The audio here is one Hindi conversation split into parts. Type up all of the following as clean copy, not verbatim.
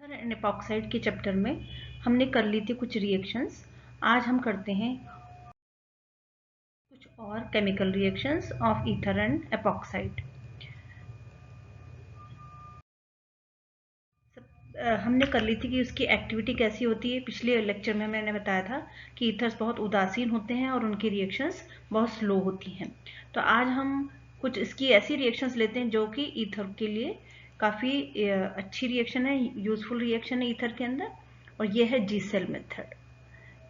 ईथर एंड एपॉक्साइड के चैप्टर में हमने कर ली थी कुछ रिएक्शंस। आज हम करते हैं कुछ और chemical reactions of ether and epoxide. हमने कर ली थी कि उसकी एक्टिविटी कैसी होती है। पिछले लेक्चर में मैंने बताया था कि ईथर्स बहुत उदासीन होते हैं और उनकी रिएक्शंस बहुत स्लो होती हैं। तो आज हम कुछ इसकी ऐसी रिएक्शंस लेते हैं जो कि ईथर के लिए काफ़ी अच्छी रिएक्शन है, यूजफुल रिएक्शन है ईथर के अंदर, और ये है जी सेल मेथड।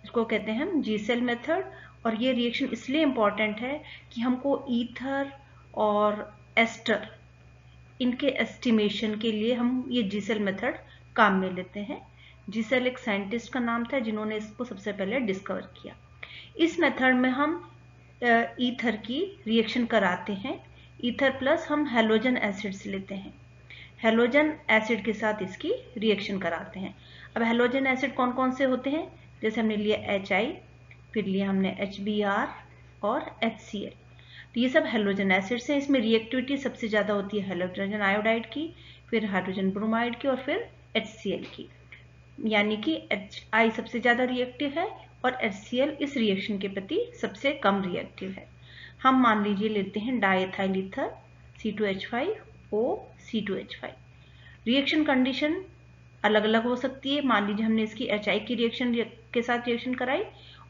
इसको कहते हैं हम जी सेल मेथड। और ये रिएक्शन इसलिए इम्पॉर्टेंट है कि हमको ईथर और एस्टर इनके एस्टिमेशन के लिए हम ये जी सेल मेथड काम में लेते हैं। जी सेल एक साइंटिस्ट का नाम था जिन्होंने इसको सबसे पहले डिस्कवर किया। इस मेथड में हम ईथर की रिएक्शन कराते हैं। ईथर प्लस हम हेलोजन एसिड्स लेते हैं, हेलोजन एसिड के साथ इसकी रिएक्शन कराते हैं। अब हेलोजन एसिड कौन कौन से होते हैं? जैसे हमने लिया HI, फिर लिया हमने HBr और HCl। तो ये सब हेलोजन एसिड्स हैं। इसमें रिएक्टिविटी सबसे ज़्यादा होती है हाइड्रोजन आयोडाइड की, फिर हाइड्रोजन ब्रोमाइड की, और फिर HCl की। यानी कि HI सबसे ज़्यादा रिएक्टिव है और HCl इस रिएक्शन के प्रति सबसे कम रिएक्टिव है। हम मान लीजिए लेते हैं डाइएथाइल ether C2H5O C2H5। Reaction condition अलग अलग हो सकती है। मान लीजिए हमने इसकी HI की रिएक्शन के साथ रिएक्शन कराई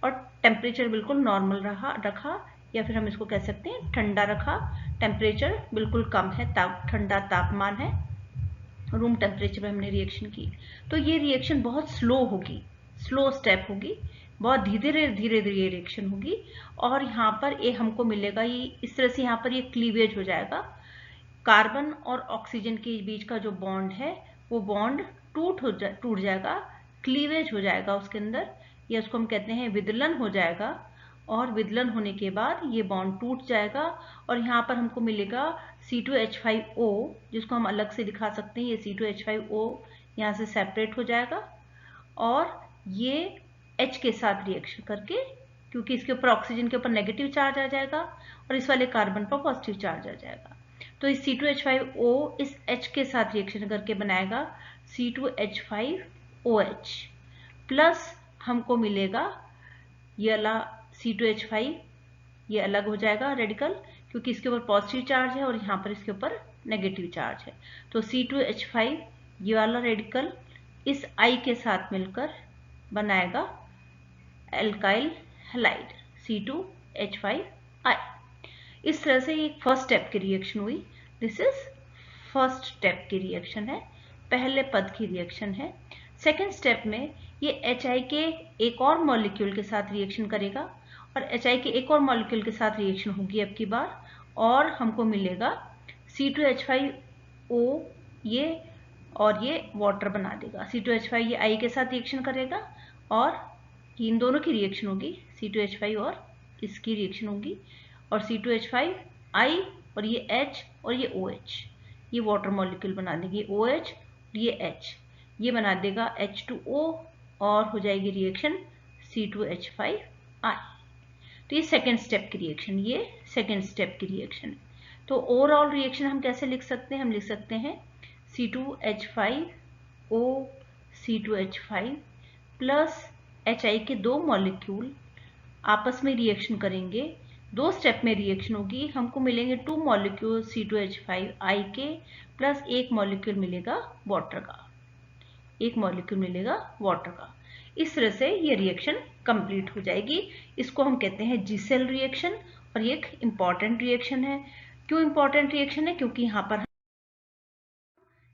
और टेम्परेचर बिल्कुल नॉर्मल रखा, या फिर हम इसको कह सकते हैं ठंडा रखा। टेम्परेचर बिल्कुल कम है, ठंडा तापमान है, रूम टेम्परेचर में हमने रिएक्शन की। तो ये रिएक्शन बहुत स्लो होगी, स्लो स्टेप होगी, बहुत धीरे धीरे धीरे रिएक्शन होगी। और यहाँ पर ये हमको मिलेगा, ये इस तरह से यहाँ पर ये क्लीवेज हो जाएगा। कार्बन और ऑक्सीजन के बीच का जो बॉन्ड है वो बॉन्ड टूट जाएगा, क्लीवेज हो जाएगा उसके अंदर, या उसको हम कहते हैं विदलन हो जाएगा। और विदलन होने के बाद ये बॉन्ड टूट जाएगा और यहाँ पर हमको मिलेगा C2H5O, जिसको हम अलग से दिखा सकते हैं। ये C2H5O यहाँ से सेपरेट हो जाएगा और ये H के साथ रिएक्शन करके, क्योंकि इसके ऊपर ऑक्सीजन के ऊपर नेगेटिव चार्ज आ जाएगा और इस वाले कार्बन पर पॉजिटिव चार्ज आ जाएगा, तो इस C2H5O इस H के साथ रिएक्शन करके बनाएगा C2H5OH प्लस हमको मिलेगा ये वाला C2H5, ये अलग हो जाएगा रेडिकल, क्योंकि इसके ऊपर पॉजिटिव चार्ज है और यहाँ पर इसके ऊपर नेगेटिव चार्ज है। तो C2H5 ये वाला रेडिकल इस I के साथ मिलकर बनाएगा एल्काइल हैलाइड C2H5I। इस तरह से ये फर्स्ट स्टेप की रिएक्शन हुई। दिस इज फर्स्ट स्टेप की रिएक्शन है, पहले पद की रिएक्शन है। सेकेंड स्टेप में ये HI के एक और मॉलिक्यूल के साथ रिएक्शन करेगा और HI के एक और मॉलिक्यूल के साथ रिएक्शन होगी अब की बार, और हमको मिलेगा C2H5O, ये और ये वाटर बना देगा। C2H5 ये I के साथ रिएक्शन करेगा और इन दोनों की रिएक्शन होगी, C2H5 और इसकी रिएक्शन होगी, और C2H5I और ये H और ये OH, ये वाटर मॉलिक्यूल बना देगी OH, ये H, ये बना देगा H2O और हो जाएगी रिएक्शन C2H5I। तो ये सेकेंड स्टेप की रिएक्शन, ये सेकेंड स्टेप की रिएक्शन है। तो ओवरऑल रिएक्शन हम कैसे लिख सकते हैं? हम लिख सकते हैं C2H5O C2H5 प्लस HI के दो मॉलिक्यूल आपस में रिएक्शन करेंगे, दो स्टेप में रिएक्शन होगी, हमको मिलेंगे 2 मॉलिक्यूल C2H5I के प्लस एक मॉलिक्यूल मिलेगा वाटर का, एक मॉलिक्यूल मिलेगा वाटर का। इस तरह से ये रिएक्शन कंप्लीट हो जाएगी। इसको हम कहते हैं जी सेल रिएक्शन, और ये एक इंपॉर्टेंट रिएक्शन है। क्यों इंपॉर्टेंट रिएक्शन है? क्योंकि यहाँ पर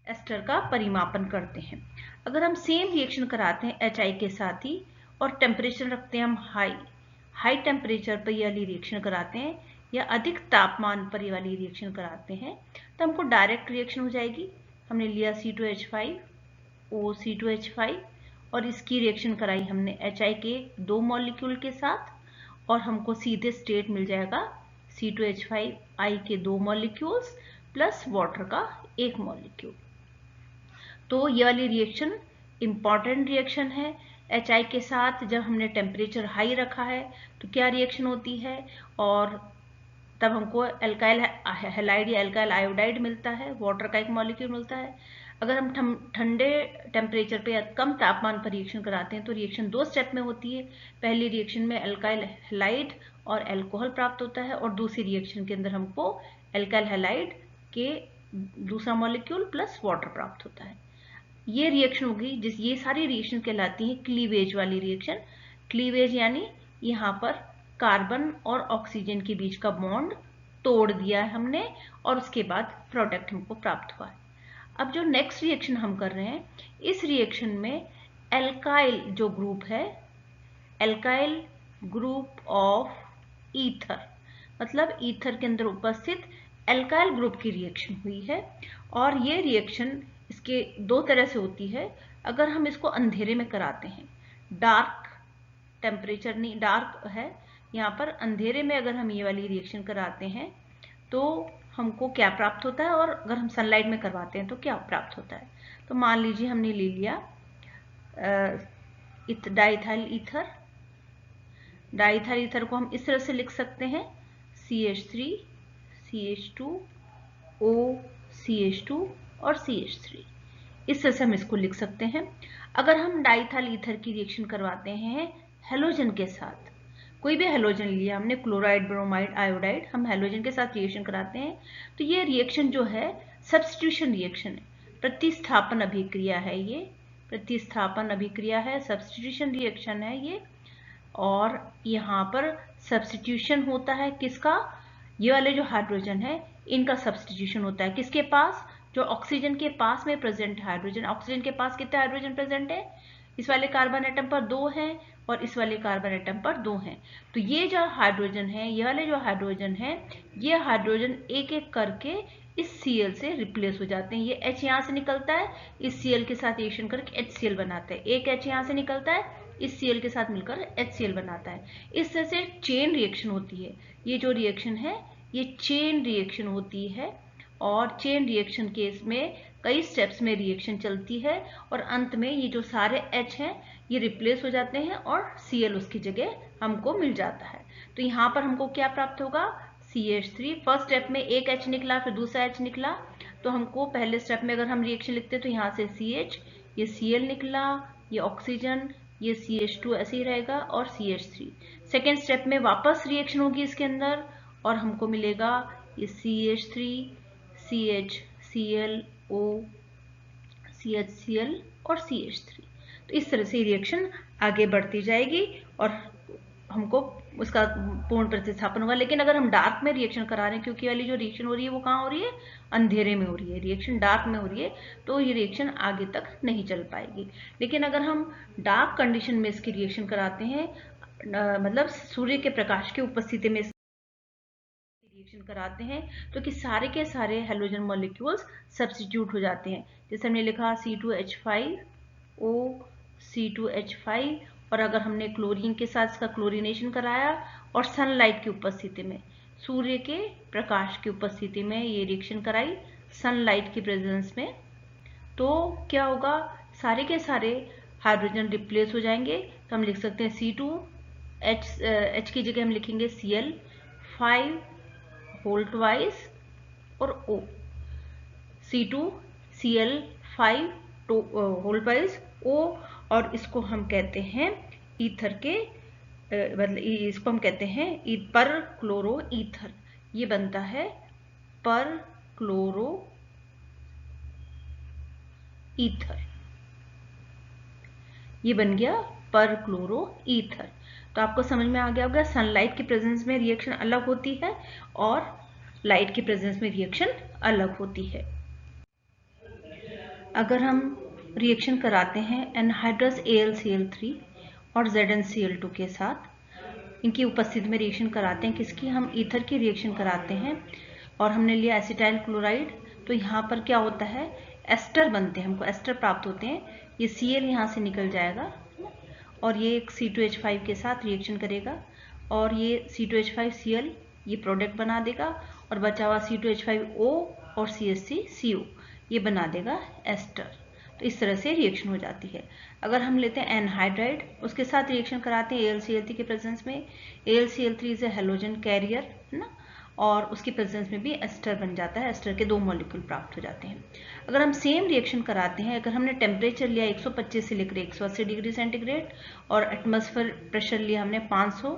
एस्टर का परिमापन करते हैं। अगर हम सेम रिएक्शन कराते हैं HI के साथ ही और टेम्परेचर रखते हैं हम हाई टेम्परेचर पर ये वाली रिएक्शन कराते हैं, या अधिक तापमान पर ये वाली रिएक्शन कराते हैं, तो हमको डायरेक्ट रिएक्शन हो जाएगी। हमने लिया C2H5O C2H5 और इसकी रिएक्शन कराई हमने HI के दो मॉलिक्यूल के साथ, और हमको सीधे स्टेट मिल जाएगा C2H5I के दो मॉलिक्यूल्स प्लस वाटर का एक मॉलिक्यूल। तो ये वाली रिएक्शन इंपॉर्टेंट रिएक्शन है। HI के साथ जब हमने टेम्परेचर हाई रखा है तो क्या रिएक्शन होती है, और तब हमको एल्काइल हैलाइड या एल्काइल आयोडाइड मिलता है, वाटर का एक मॉलिक्यूल मिलता है। अगर हम ठंडे टेम्परेचर पे या कम तापमान पर रिएक्शन कराते हैं तो रिएक्शन 2 स्टेप में होती है। पहली रिएक्शन में अल्काइल हैलाइड और अल्कोहल प्राप्त होता है और दूसरी रिएक्शन के अंदर हमको अल्काइल हैलाइड के दूसरा मॉलिक्यूल प्लस वाटर प्राप्त होता है। ये रिएक्शन होगी ये सारी रिएक्शन कहलाती है क्लीवेज वाली रिएक्शन। क्लीवेज यानी यहाँ पर कार्बन और ऑक्सीजन के बीच का बॉन्ड तोड़ दिया है हमने और उसके बाद प्रोडक्ट हमको प्राप्त हुआ है। अब जो नेक्स्ट रिएक्शन हम कर रहे हैं, इस रिएक्शन में एल्काइल जो ग्रुप है, एल्काइल ग्रुप ऑफ ईथर, मतलब ईथर के अंदर उपस्थित एल्काइल ग्रुप की रिएक्शन हुई है। और ये रिएक्शन इसके 2 तरह से होती है। अगर हम इसको अंधेरे में कराते हैं, डार्क टेम्परेचर नहीं, डार्क है यहाँ पर, अंधेरे में अगर हम ये वाली रिएक्शन कराते हैं तो हमको क्या प्राप्त होता है, और अगर हम सनलाइट में करवाते हैं तो क्या प्राप्त होता है। तो मान लीजिए हमने ले लिया डाइथाइल ईथर। डाइथाइल ईथर को हम इस तरह से लिख सकते हैं CH3 CH2 O CH2 और CH3, इस तरह से हम इसको लिख सकते हैं। अगर हम डाइथाइल ईथर की रिएक्शन करवाते हैं हेलोजन के साथ, कोई भी हेलोजन लिया हमने, क्लोराइड, ब्रोमाइड, आयोडाइड, हम हेलोजन के साथ रिएक्शन कराते हैं तो ये रिएक्शन जो है सब्स्टिट्यूशन रिएक्शन है, प्रतिस्थापन अभिक्रिया है। ये प्रतिस्थापन अभिक्रिया है, सब्स्टिट्यूशन रिएक्शन है ये। और यहाँ पर सब्स्टिट्यूशन होता है किसका, ये वाले जो हाइड्रोजन है इनका सब्स्टिट्यूशन होता है किसके पास, जो ऑक्सीजन के पास में प्रेजेंट हाइड्रोजन। ऑक्सीजन के पास कितने हाइड्रोजन प्रेजेंट है, इस वाले कार्बन एटम पर 2 हैं और इस वाले कार्बन एटम पर 2 हैं। तो ये जो हाइड्रोजन है, ये वाले जो हाइड्रोजन है, ये हाइड्रोजन एक एक करके इस Cl से रिप्लेस हो जाते हैं। ये H यहाँ से निकलता है, इस Cl के साथ रिएक्शन करके HCl बनाता है। एक H यहाँ से निकलता है, इस Cl के साथ मिलकर HCl बनाता है। इस तरह से चेन रिएक्शन होती है। ये जो रिएक्शन है ये चेन रिएक्शन होती है और चेन रिएक्शन केस में कई स्टेप्स में रिएक्शन चलती है और अंत में ये जो सारे H हैं ये रिप्लेस हो जाते हैं और Cl उसकी जगह हमको मिल जाता है। तो यहाँ पर हमको क्या प्राप्त होगा, CH3। फर्स्ट स्टेप में एक H निकला, फिर दूसरा H निकला, तो हमको पहले स्टेप में अगर हम रिएक्शन लिखते तो यहाँ से CH, ये Cl निकला, ये ऑक्सीजन, ये CH2 ऐसे ही रहेगा और CH3। सेकेंड स्टेप में वापस रिएक्शन होगी इसके अंदर और हमको मिलेगा ये CH3 CH Cl O CHCl और CH3। तो इस तरह से रिएक्शन आगे बढ़ती जाएगी और हमको उसका पूर्ण प्रतिस्थापन होगा। लेकिन अगर हम डार्क में रिएक्शन करा रहे हैं, क्योंकि वाली जो रिएक्शन हो रही है वो कहाँ हो रही है, अंधेरे में हो रही है, रिएक्शन डार्क में हो रही है, तो ये रिएक्शन आगे तक नहीं चल पाएगी। लेकिन अगर हम डार्क कंडीशन में इसकी रिएक्शन कराते हैं, मतलब सूर्य के प्रकाश की उपस्थिति में रिएक्शन कराते हैं, तो कि सारे के सारे हेलोजन मॉलिक्यूल्स सब्स्टिट्यूट हो जाते हैं। जैसे हमने लिखा C2H5O C2H5, और अगर हमने क्लोरीन के साथ इसका क्लोरीनेशन कराया और सनलाइट की उपस्थिति में, सूर्य के प्रकाश की उपस्थिति में ये रिएक्शन कराई सनलाइट की प्रेजेंस में, तो क्या होगा, सारे के सारे हाइड्रोजन रिप्लेस हो जाएंगे। तो हम लिख सकते हैं C2H की जगह हम लिखेंगे Cl5 होल ट्वाइस और O, C2Cl5 whole twice O, और इसको हम कहते हैं ईथर के, मतलब इसको हम कहते हैं पर क्लोरो ईथर। ये बनता है पर क्लोरो ईथर, ये बन गया पर क्लोरो ईथर। तो आपको समझ में आ गया होगा, सनलाइट की प्रेजेंस में रिएक्शन अलग होती है और लाइट की प्रेजेंस में रिएक्शन अलग होती है। अगर हम रिएक्शन कराते हैं एनहाइड्रस AlCl3 और ZnCl2 के साथ, इनकी उपस्थिति में रिएक्शन कराते हैं किसकी, हम ईथर की रिएक्शन कराते हैं और हमने लिया एसिटाइल क्लोराइड, तो यहाँ पर क्या होता है, एस्टर बनते हैं, हमको एस्टर प्राप्त होते हैं। ये Cl यहाँ से निकल जाएगा और ये C2H5 के साथ रिएक्शन करेगा और ये C2H5Cl ये प्रोडक्ट बना देगा और बचा हुआ C2H5O और CH3CO ये बना देगा एस्टर। तो इस तरह से रिएक्शन हो जाती है। अगर हम लेते हैं एनहाइड्राइड, उसके साथ रिएक्शन कराते हैं AlCl3 के प्रेजेंस में, AlCl3 is a halogen career, है ना, और उसकी प्रेजेंस में भी एस्टर बन जाता है, एस्टर के 2 मॉलिक्यूल प्राप्त हो जाते हैं। अगर हम सेम रिएक्शन कराते हैं, अगर हमने टेम्परेचर लिया 125 से लेकर 180 डिग्री सेंटीग्रेड और एटमॉस्फेयर प्रेशर लिया हमने 500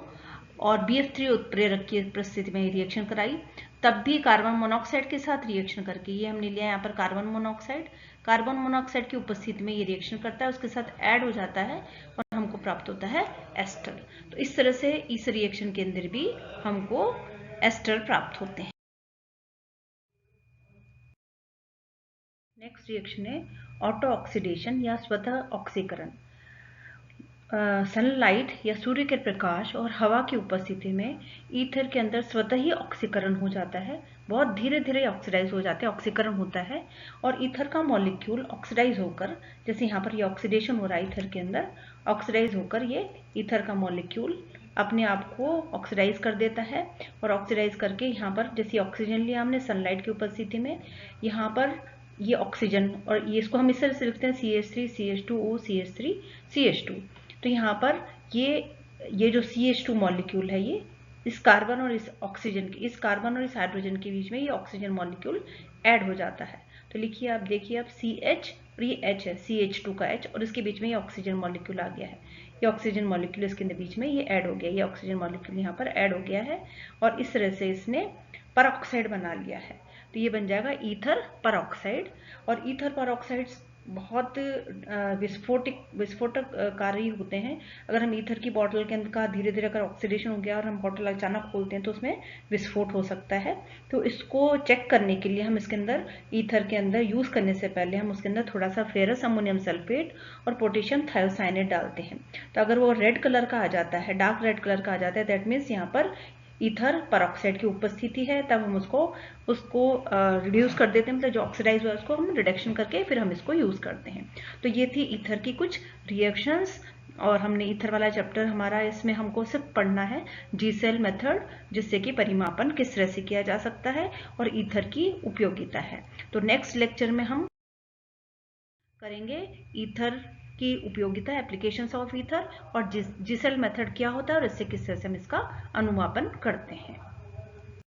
और BF3 उत्प्रेरक की उपस्थिति में रिएक्शन कराई, तब भी कार्बन मोनोऑक्साइड के साथ रिएक्शन करके, ये हमने लिया यहाँ पर कार्बन मोनोऑक्साइड की उपस्थिति में ये रिएक्शन करता है, उसके साथ ऐड हो जाता है और हमको प्राप्त होता है एस्टर। तो इस तरह से इस रिएक्शन के अंदर भी हमको एस्टर प्राप्त होते हैं। नेक्स्ट रिएक्शन है ऑटो ऑक्सीडेशन या स्वतः ऑक्सीकरण। सनलाइट या सूर्य के प्रकाश और हवा की उपस्थिति में ईथर के अंदर स्वतः ही ऑक्सीकरण हो जाता है, बहुत धीरे धीरे ऑक्सीडाइज हो जाते हैं, ऑक्सीकरण होता है और ईथर का मॉलिक्यूल ऑक्सीडाइज होकर, जैसे यहाँ पर ये ऑक्सीडेशन हो रहा है ईथर के अंदर, ऑक्सीडाइज होकर ये ईथर का मॉलिक्यूल अपने आप को ऑक्सीडाइज कर देता है और ऑक्सीडाइज करके यहाँ पर जैसे ऑक्सीजन लिया हमने सनलाइट की उपस्थिति में, यहाँ पर ये ऑक्सीजन, और ये इसको हम इस तरह से लिखते हैं CH3 CH2O CH3 CH2। तो यहाँ पर ये जो CH2 मॉलिक्यूल है, ये इस कार्बन और इस ऑक्सीजन के, इस कार्बन और इस हाइड्रोजन के बीच में ये ऑक्सीजन मॉलिक्यूल ऐड हो जाता है। तो लिखिए आप, देखिए आप, CH और ये H है, CH2 का H, और इसके बीच में ये ऑक्सीजन मॉलिक्यूल आ गया है, ये ऑक्सीजन मॉलिक्यूल इसके बीच में ये ऐड हो गया, ये ऑक्सीजन मॉलिक्यूल यहाँ पर ऐड हो गया है और इस तरह से इसने परऑक्साइड बना लिया है। तो ये बन जाएगा ईथर परऑक्साइड। और ईथर परऑक्साइड बहुत विस्फोटककारी होते हैं। अगर हम ईथर की बॉटल के अंदर का धीरे धीरे अगर ऑक्सीडेशन हो गया और हम बॉटल अचानक खोलते हैं तो उसमें विस्फोट हो सकता है। तो इसको चेक करने के लिए हम इसके अंदर, ईथर के अंदर यूज करने से पहले हम उसके अंदर थोड़ा सा फेरस अमोनियम सल्फेट और पोटेशियम थायोसाइनेट डालते हैं। तो अगर वो रेड कलर का आ जाता है, डार्क रेड कलर का आ जाता है, दैट मीन्स यहाँ पर ईथर परऑक्साइड की उपस्थिति है, तब हम उसको रिड्यूस कर देते हैं, मतलब जो ऑक्सीडाइज हुआ है उसको हम रिडक्शन करके फिर हम इसको यूज करते हैं। तो ये थी ईथर की कुछ रिएक्शंस, और हमने ईथर वाला चैप्टर हमारा, इसमें हमको सिर्फ पढ़ना है जीसेल मेथड, जिससे कि परिमापन किस तरह से किया जा सकता है और ईथर की उपयोगिता है। तो नेक्स्ट लेक्चर में हम करेंगे ईथर की उपयोगिता, एप्लीकेशंस ऑफ ईथर, और जीसेल मेथड क्या होता है और इससे किस तरह से हम इसका अनुमापन करते हैं।